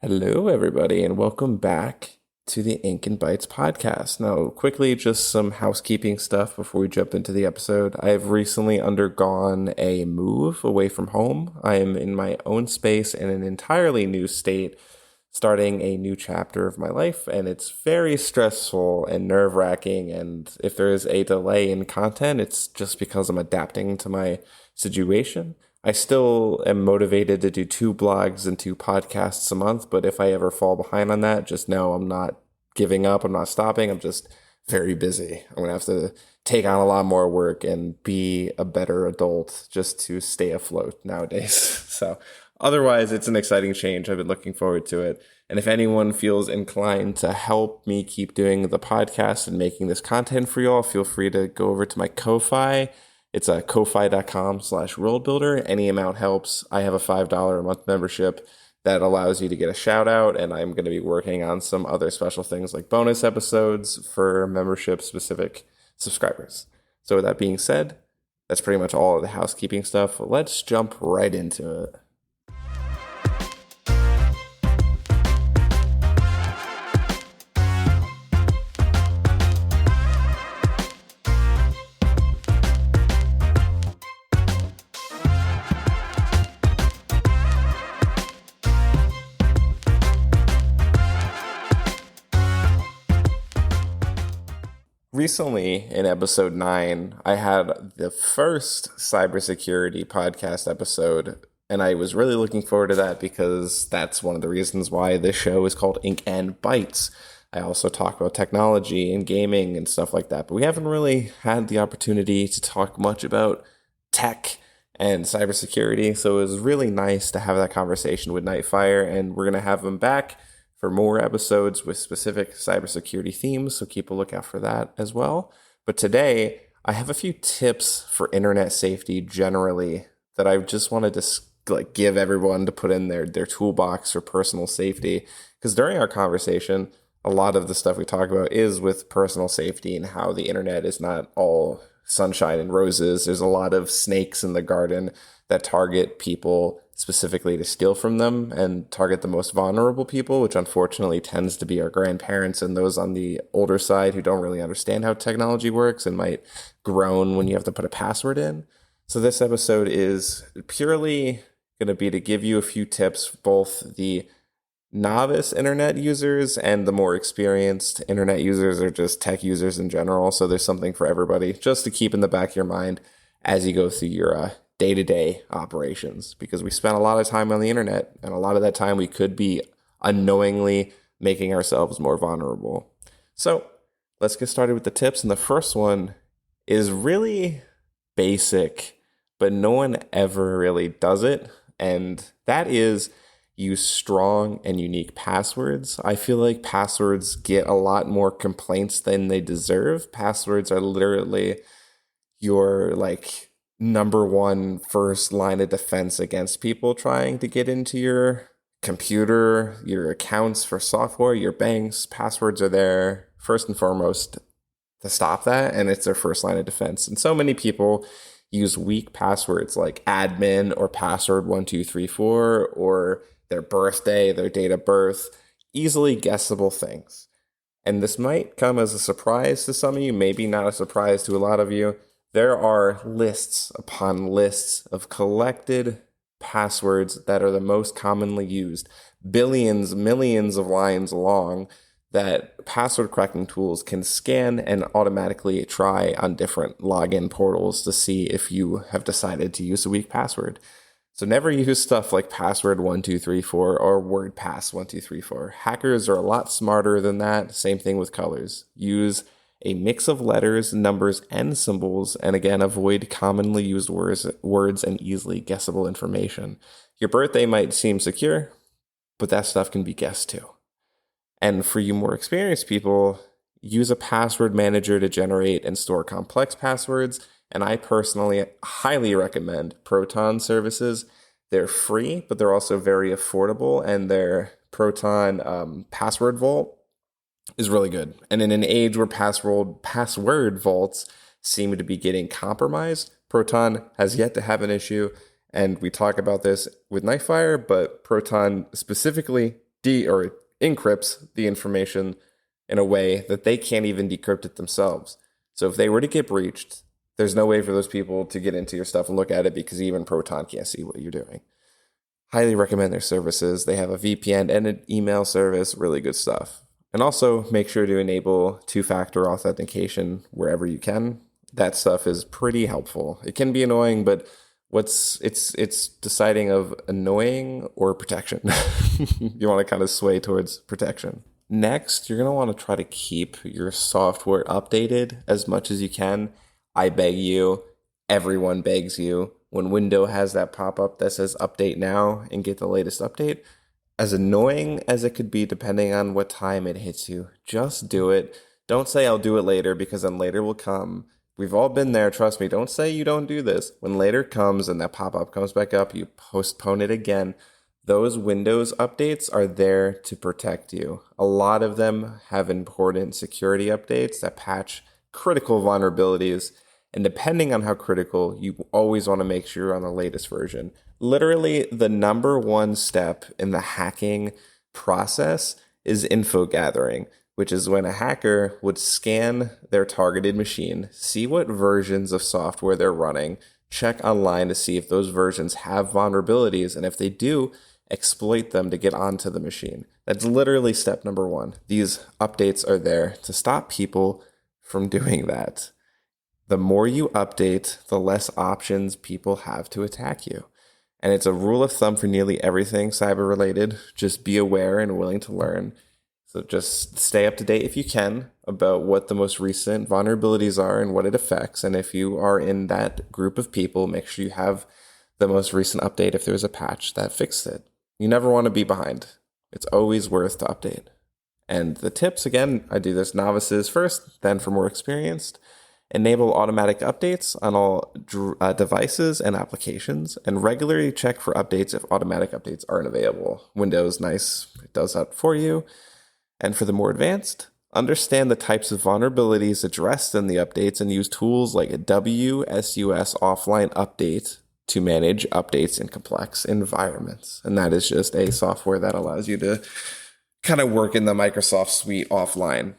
Hello, everybody, and welcome back to the Ink and Bytes podcast. Now, quickly, just some housekeeping stuff before we jump into the episode. I have recently undergone a move away from home. I am in my own space in an entirely new state, starting a new chapter of my life, and it's very stressful and nerve-wracking. And if there is a delay in content, it's just because I'm adapting to my situation. I still am motivated to do two blogs and two podcasts a month, but if I ever fall behind on that, just know I'm not giving up. I'm not stopping. I'm just very busy. I'm going to have to take on a lot more work and be a better adult just to stay afloat nowadays. So otherwise, it's an exciting change. I've been looking forward to it. And if anyone feels inclined to help me keep doing the podcast and making this content for y'all, feel free to go over to my Ko-Fi. It's ko-fi.com/worldbuilder. Any amount helps. I have a $5 a month membership that allows you to get a shout out, and I'm going to be working on some other special things like bonus episodes for membership specific subscribers. So with that being said, that's pretty much all of the housekeeping stuff. Let's jump right into it. Recently, in episode 9, I had the first cybersecurity podcast episode, and I was really looking forward to that because that's one of the reasons why this show is called Ink and Bytes. I also talk about technology and gaming and stuff like that, but we haven't really had the opportunity to talk much about tech and cybersecurity, so it was really nice to have that conversation with Nightfire, and we're going to have him back for more episodes with specific cybersecurity themes, so keep a lookout for that as well. But today, I have a few tips for internet safety generally that I just wanted to give everyone to put in their toolbox for personal safety. Because during our conversation, a lot of the stuff we talk about is with personal safety and how the internet is not all sunshine and roses. There's a lot of snakes in the garden that target people specifically to steal from them and target the most vulnerable people, which unfortunately tends to be our grandparents and those on the older side who don't really understand how technology works and might groan when you have to put a password in. So this episode is purely going to be to give you a few tips, both the novice internet users and the more experienced internet users or just tech users in general. So there's something for everybody just to keep in the back of your mind as you go through your day-to-day operations, because we spend a lot of time on the internet, and a lot of that time we could be unknowingly making ourselves more vulnerable. So let's get started with the tips. And the first one is really basic, but no one ever really does it. And that is use strong and unique passwords. I feel like passwords get a lot more complaints than they deserve. Passwords are literally your number one first line of defense against people trying to get into your computer, your accounts for software, your banks. Passwords are there first and foremost to stop that, and it's their first line of defense. And so many people use weak passwords like admin or password 1234 or their birthday, their date of birth, easily guessable things. And this might come as a surprise to some of you, maybe not a surprise to a lot of you. There are lists upon lists of collected passwords that are the most commonly used, billions, millions of lines long, that password cracking tools can scan and automatically try on different login portals to see if you have decided to use a weak password. So never use stuff like password 1234 or WordPass 1234. Hackers are a lot smarter than that. Same thing with colors. Use a mix of letters, numbers, and symbols, and again, avoid commonly used words and easily guessable information. Your birthday might seem secure, but that stuff can be guessed too. And for you more experienced people, use a password manager to generate and store complex passwords. And I personally highly recommend Proton services. They're free, but they're also very affordable, and their Proton password vault is really good. And in an age where password vaults seem to be getting compromised, Proton has yet to have an issue. And we talk about this with Nightfire, but Proton specifically or encrypts the information in a way that they can't even decrypt it themselves. So if they were to get breached, there's no way for those people to get into your stuff and look at it because even Proton can't see what you're doing. Highly recommend their services. They have a VPN and an email service, really good stuff. And also make sure to enable two-factor authentication wherever you can. That stuff is pretty helpful. It can be annoying, but it's deciding of annoying or protection. You want to kind of sway towards protection. Next, you're going to want to try to keep your software updated as much as you can. I beg you, everyone begs you. When Windows has that pop-up that says update now and get the latest update, as annoying as it could be depending on what time it hits you, just do it. Don't say I'll do it later because then later will come. We've all been there, trust me. Don't say you don't do this. When later comes and that pop-up comes back up, you postpone it again. Those Windows updates are there to protect you. A lot of them have important security updates that patch critical vulnerabilities. And depending on how critical, you always want to make sure you're on the latest version. Literally, the number one step in the hacking process is info gathering, which is when a hacker would scan their targeted machine, see what versions of software they're running, check online to see if those versions have vulnerabilities, and if they do, exploit them to get onto the machine. That's literally step number one. These updates are there to stop people from doing that. The more you update, the less options people have to attack you. And it's a rule of thumb for nearly everything cyber related. Just be aware and willing to learn. So just stay up to date if you can about what the most recent vulnerabilities are and what it affects. And if you are in that group of people, make sure you have the most recent update if there's a patch that fixed it. You never want to be behind. It's always worth to update. And the tips, again, I do this novices first, then for more experienced. Enable automatic updates on all devices and applications, and regularly check for updates if automatic updates aren't available. Windows, nice, it does that for you. And for the more advanced, understand the types of vulnerabilities addressed in the updates and use tools like WSUS Offline Update to manage updates in complex environments. And that is just a software that allows you to kind of work in the Microsoft suite offline.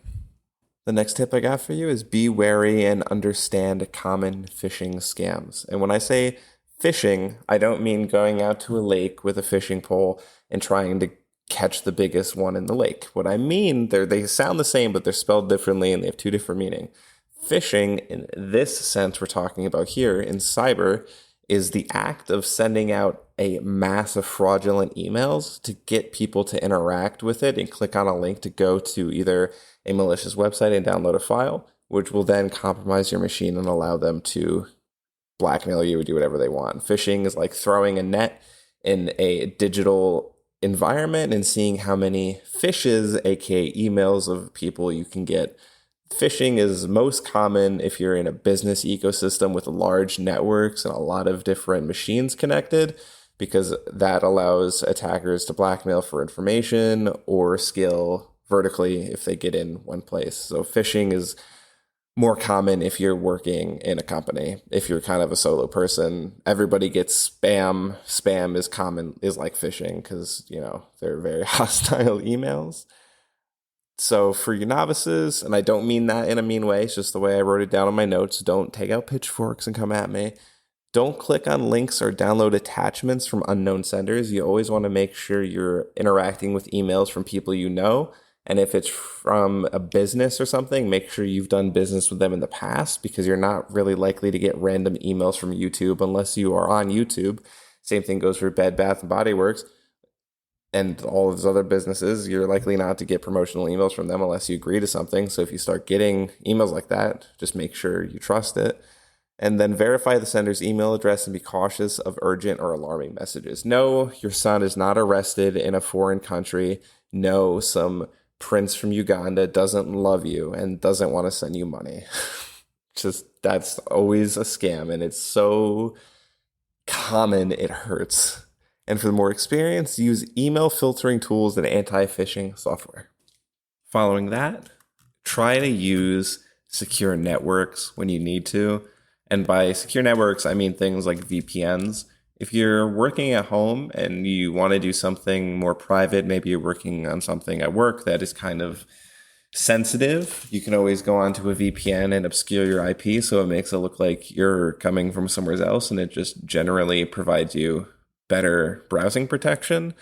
The next tip I got for you is be wary and understand common phishing scams. And when I say phishing, I don't mean going out to a lake with a fishing pole and trying to catch the biggest one in the lake. What I mean, they sound the same, but they're spelled differently and they have two different meanings. Phishing, in this sense we're talking about here in cyber, is the act of sending out a mass of fraudulent emails to get people to interact with it and click on a link to go to either a malicious website and download a file, which will then compromise your machine and allow them to blackmail you or do whatever they want. Phishing is like throwing a net in a digital environment and seeing how many phishes, aka emails of people you can get. Phishing is most common if you're in a business ecosystem with large networks and a lot of different machines connected, because that allows attackers to blackmail for information or skill vertically if they get in one place. So phishing is more common if you're working in a company. If you're kind of a solo person, everybody gets spam. Spam is common, is like phishing because, they're very hostile emails. So for you novices, and I don't mean that in a mean way, it's just the way I wrote it down on my notes. Don't take out pitchforks and come at me. Don't click on links or download attachments from unknown senders. You always want to make sure you're interacting with emails from people you know. And if it's from a business or something, make sure you've done business with them in the past, because you're not really likely to get random emails from YouTube unless you are on YouTube. Same thing goes for Bed Bath & Body Works and all of those other businesses. You're likely not to get promotional emails from them unless you agree to something. So if you start getting emails like that, just make sure you trust it. And then verify the sender's email address and be cautious of urgent or alarming messages. No, your son is not arrested in a foreign country. No, some prince from Uganda doesn't love you and doesn't want to send you money. That's always a scam, and it's so common it hurts. And for the more experienced, use email filtering tools and anti-phishing software. Following that, try to use secure networks when you need to. And by secure networks, I mean things like VPNs. if you're working at home and you want to do something more private, maybe you're working on something at work that is kind of sensitive, you can always go onto a VPN and obscure your IP so it makes it look like you're coming from somewhere else, and it just generally provides you better browsing protection.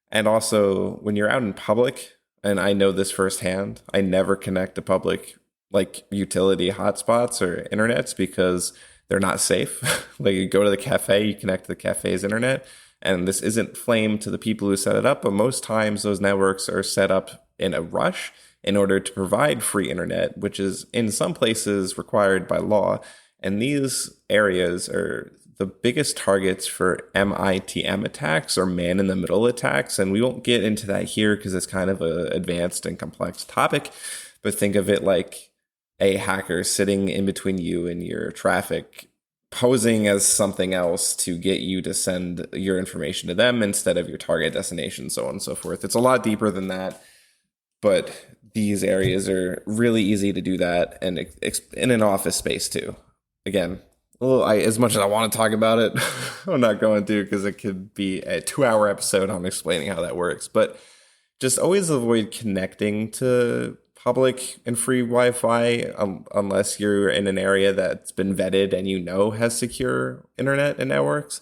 And also, when you're out in public, and I know this firsthand, I never connect to public like utility hotspots or internets because they're not safe. Like you go to the cafe, you connect to the cafe's internet, and this isn't flame to the people who set it up, but most times those networks are set up in a rush in order to provide free internet, which is in some places required by law. And these areas are the biggest targets for MITM attacks or man in the middle attacks. And we won't get into that here because it's kind of an advanced and complex topic. But think of it like a hacker sitting in between you and your traffic, posing as something else to get you to send your information to them instead of your target destination, so on and so forth. It's a lot deeper than that, but these areas are really easy to do that, and in an office space too. Again, well, as much as I want to talk about it, I'm not going to because it could be a 2-hour episode on explaining how that works. But just always avoid connecting to public and free Wi-Fi unless you're in an area that's been vetted and you know has secure internet and networks.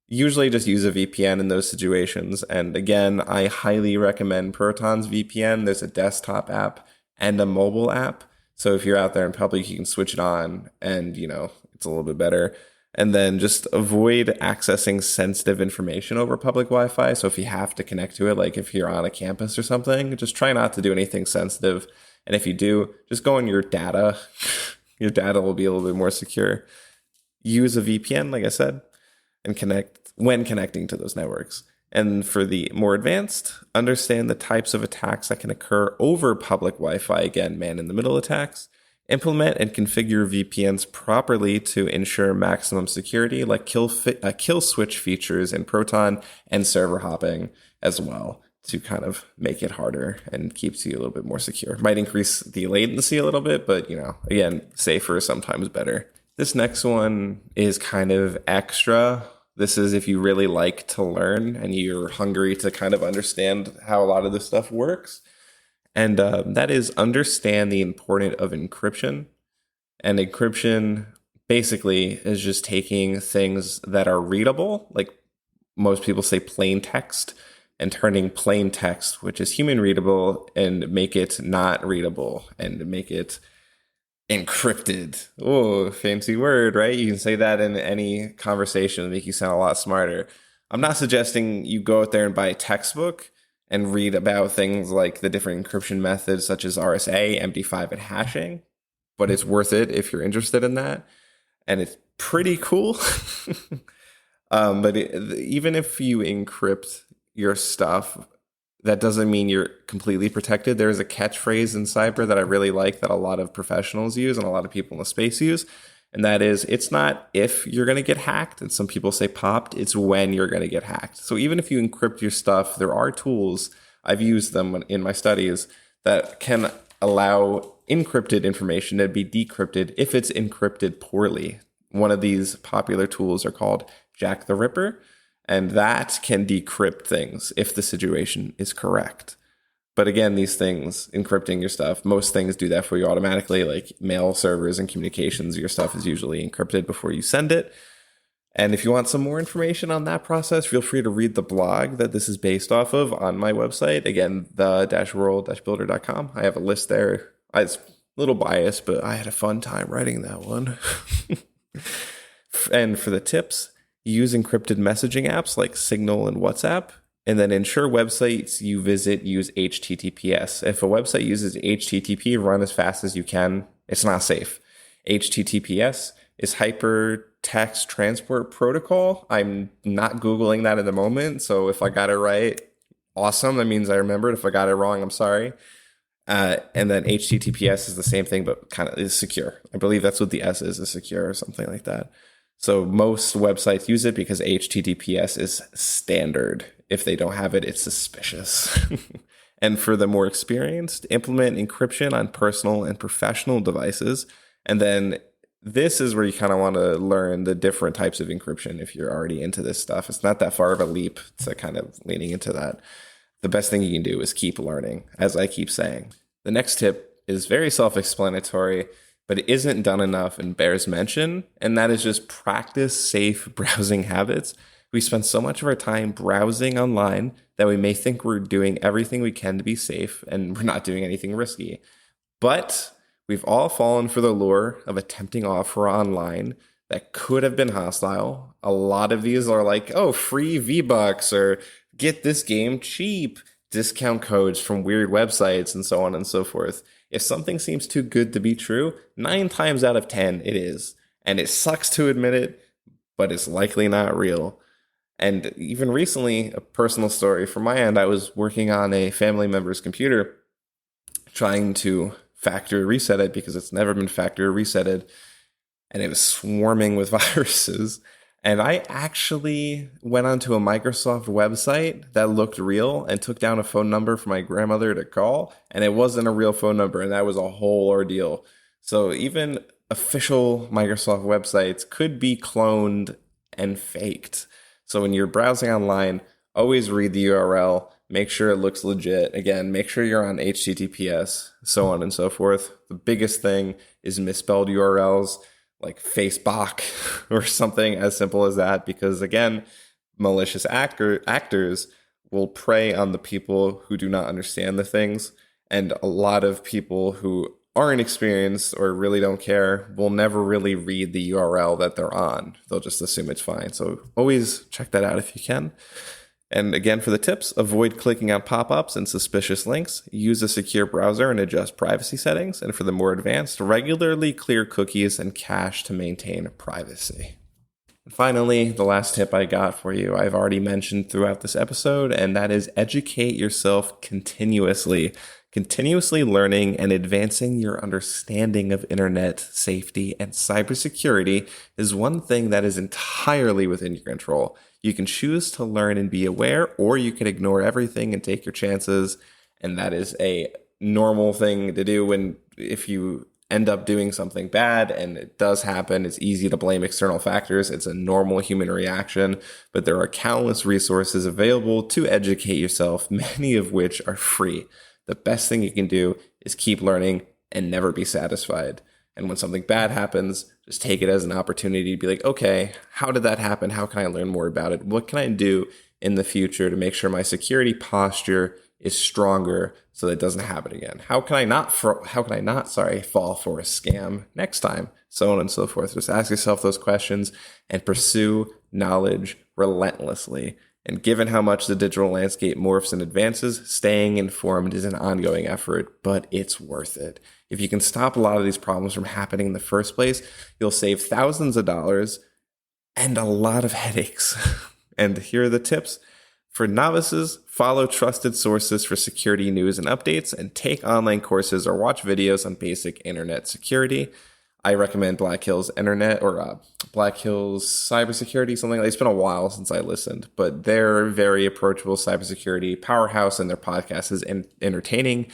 Usually just use a VPN in those situations. And again, I highly recommend Proton's VPN. There's a desktop app and a mobile app. So if you're out there in public, you can switch it on and, it's a little bit better. And then just avoid accessing sensitive information over public Wi-Fi. So if you have to connect to it, like if you're on a campus or something, just try not to do anything sensitive. And if you do, just go on your data. Your data will be a little bit more secure. Use a VPN, like I said, and connect when connecting to those networks. And for the more advanced, understand the types of attacks that can occur over public Wi-Fi. Again, man-in-the-middle attacks. Implement and configure VPNs properly to ensure maximum security, like kill switch features in Proton and server hopping as well, to kind of make it harder and keeps you a little bit more secure. Might increase the latency a little bit, but again, safer is sometimes better. This next one is kind of extra. This is if you really like to learn and you're hungry to kind of understand how a lot of this stuff works. And that is understand the importance of encryption. And encryption basically is just taking things that are readable, like most people say plain text, and turning plain text, which is human readable, and make it not readable and make it encrypted. Oh, fancy word, right? You can say that in any conversation and make you sound a lot smarter. I'm not suggesting you go out there and buy a textbook and read about things like the different encryption methods such as RSA, MD5, and hashing, but it's worth it if you're interested in that. And it's pretty cool. But even if you encrypt your stuff, that doesn't mean you're completely protected. There is a catchphrase in cyber that I really like that a lot of professionals use and a lot of people in the space use. And that is, it's not if you're going to get hacked, and some people say popped, it's when you're going to get hacked. So even if you encrypt your stuff, there are tools, I've used them in my studies, that can allow encrypted information to be decrypted if it's encrypted poorly. One of these popular tools are called Jack the Ripper, and that can decrypt things if the situation is correct. But again, these things, encrypting your stuff, most things do that for you automatically, like mail servers and communications. Your stuff is usually encrypted before you send it. And if you want some more information on that process, feel free to read the blog that this is based off of on my website. Again, the-world-builder.com. I have a list there. It's a little biased, but I had a fun time writing that one. And for the tips, use encrypted messaging apps like Signal and WhatsApp. And then ensure websites you visit use HTTPS. If a website uses HTTP, run as fast as you can. It's not safe. HTTPS is Hypertext Transport Protocol. I'm not Googling that at the moment, so if I got it right, awesome. That means I remembered. If I got it wrong, I'm sorry. And then HTTPS is the same thing, but kind of is secure. I believe that's what the S is secure or something like that. So most websites use it because HTTPS is standard. If they don't have it, it's suspicious. And for the more experienced, implement encryption on personal and professional devices. And then this is where you kind of want to learn the different types of encryption if you're already into this stuff. It's not that far of a leap to kind of leaning into that. The best thing you can do is keep learning, as I keep saying. The next tip is very self-explanatory, but it isn't done enough and bears mention, and that is just practice safe browsing habits. We spend so much of our time browsing online that we may think we're doing everything we can to be safe and we're not doing anything risky. But we've all fallen for the lure of a tempting offer online that could have been hostile. A lot of these are like, oh, free V-Bucks or get this game cheap, discount codes from weird websites, and so on and so forth. If something seems too good to be true, 9 times out of 10 it is. And it sucks to admit it, but it's likely not real. And even recently, a personal story from my end, I was working on a family member's computer trying to factory reset it because it's never been factory resetted, and it was swarming with viruses. And I actually went onto a Microsoft website that looked real and took down a phone number for my grandmother to call, and it wasn't a real phone number, and that was a whole ordeal. So even official Microsoft websites could be cloned and faked. So when you're browsing online, always read the URL, make sure it looks legit. Again, make sure you're on HTTPS, so on and so forth. The biggest thing is misspelled URLs like Facebook or something as simple as that, because again, malicious actors will prey on the people who do not understand the things. And a lot of people who aren't experienced or really don't care will never really read the URL that they're on. They'll just assume it's fine. So always check that out if you can. And again, for the tips, avoid clicking on pop-ups and suspicious links. Use a secure browser and adjust privacy settings. And for the more advanced, regularly clear cookies and cache to maintain privacy. And finally, the last tip I got for you, I've already mentioned throughout this episode, and that is educate yourself continuously. Continuously learning and advancing your understanding of internet safety and cybersecurity is one thing that is entirely within your control. You can choose to learn and be aware, or you can ignore everything and take your chances. And that is a normal thing to do if you end up doing something bad, and it does happen. It's easy to blame external factors. It's a normal human reaction, but there are countless resources available to educate yourself, many of which are free. The best thing you can do is keep learning and never be satisfied. And when something bad happens, just take it as an opportunity to be like, okay, how did that happen? How can I learn more about it? What can I do in the future to make sure my security posture is stronger so that it doesn't happen again? How can I not fall for a scam next time? So on and so forth. Just ask yourself those questions and pursue knowledge relentlessly. And given how much the digital landscape morphs and advances, staying informed is an ongoing effort, but it's worth it. If you can stop a lot of these problems from happening in the first place, you'll save thousands of dollars and a lot of headaches. And here are the tips. For novices, follow trusted sources for security news and updates, and take online courses or watch videos on basic internet security. I recommend Black Hills Internet or Black Hills Cybersecurity, something like that. It's been a while since I listened, but they're very approachable cybersecurity powerhouse, and their podcast is entertaining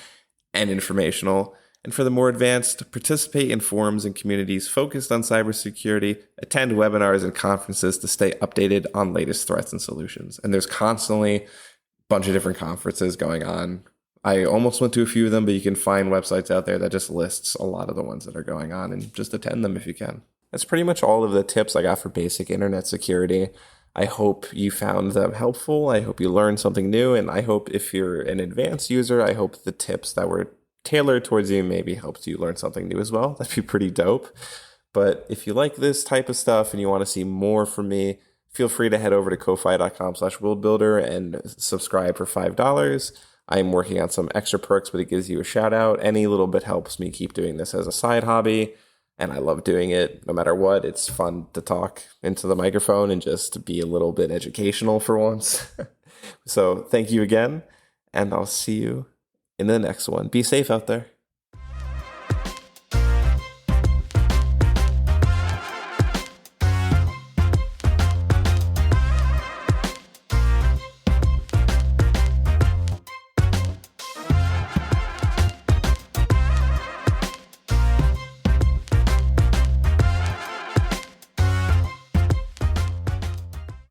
and informational. And for the more advanced, participate in forums and communities focused on cybersecurity, attend webinars and conferences to stay updated on latest threats and solutions. And there's constantly a bunch of different conferences going on. I almost went to a few of them, but you can find websites out there that just lists a lot of the ones that are going on, and just attend them if you can. That's pretty much all of the tips I got for basic internet security. I hope you found them helpful. I hope you learned something new, and I hope if you're an advanced user, I hope the tips that were tailored towards you maybe helped you learn something new as well. That'd be pretty dope. But if you like this type of stuff and you want to see more from me, feel free to head over to ko-fi.com/worldbuilder and subscribe for $5. I'm working on some extra perks, but it gives you a shout out. Any little bit helps me keep doing this as a side hobby, and I love doing it no matter what. It's fun to talk into the microphone and just be a little bit educational for once. So thank you again, and I'll see you in the next one. Be safe out there.